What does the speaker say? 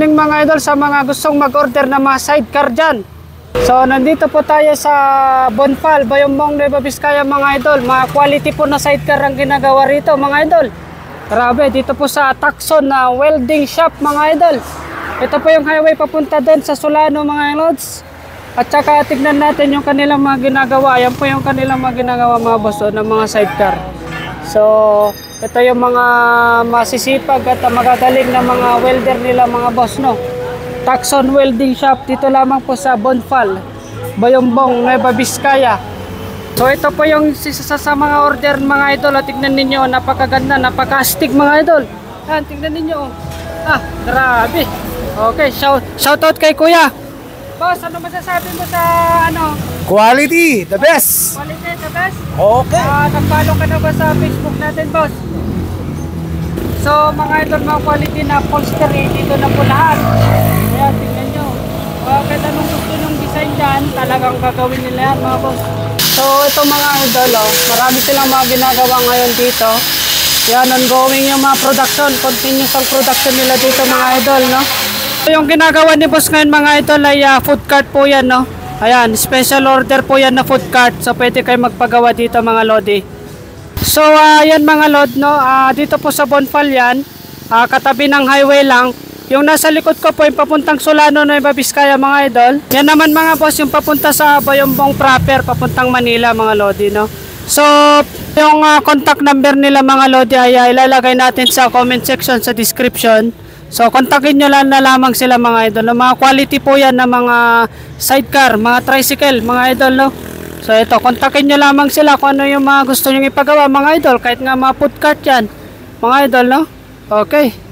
Mga idol, sa mga gustong mag-order na mga sidecar dyan. So nandito po tayo sa Bonfal, Bayambong, Nueva Vizcaya mga idol. Mga quality po na sidecar ang ginagawa rito mga idol. Grabe, dito po sa Takson na welding shop mga idol. Ito po yung highway papunta doon sa Solano mga lods. At saka tignan natin yung kanilang mga ginagawa. Yan po yung kanilang mga ginagawa mga boss ng mga sidecar. So ito yung mga masisipag at magagaling na mga welder nila mga boss no. Takson Welding Shop dito lamang po sa Bonfal, Bayambong, Nueva Vizcaya. So ito po yung sa mga order mga idol. Tignan ninyo, napakaganda, napaka-astig mga idol. Yan, tignan ninyo. Ah, grabe. Okay, shout out kay Kuya. Boss, ano masasabi mo sa ano? Quality, the best. Quality, the best? Okay. Nag-follow ka na ba sa Facebook natin, boss? So mga idol, mga quality na upholstery, dito na po lahat. Ayan, tingnan nyo. Kahit anong gusto nyong design dyan, talagang gagawin nila yan mga boss. So ito mga idol, marami silang mga ginagawa ngayon dito. Yan, ongoing yung mga production, continuous ang production nila dito mga idol, no? So yung ginagawa ni boss ngayon mga idol ay food cart po yan, no? Ayan, special order po yan na food cart. So pwede kayo magpagawa dito mga lodi. So yan mga lod no, dito po sa Bonfal yan, katabi ng highway lang. Yung nasa likod ko po yung papuntang Solano, Nueva Vizcaya mga idol. Yan naman mga boss yung papunta sa Bayambong proper, papuntang Manila mga lodi no. So yung contact number nila mga lodi ay ilalagay natin sa comment section sa description. So kontakin nyo lang na lamang sila mga idol. Mga quality po yan na mga sidecar, mga tricycle mga idol no. So ito, kontakin nyo lamang sila kung ano yung mga gusto nyo ipagawa mga idol. Kahit nga mga food cart yan mga idol no. Okay.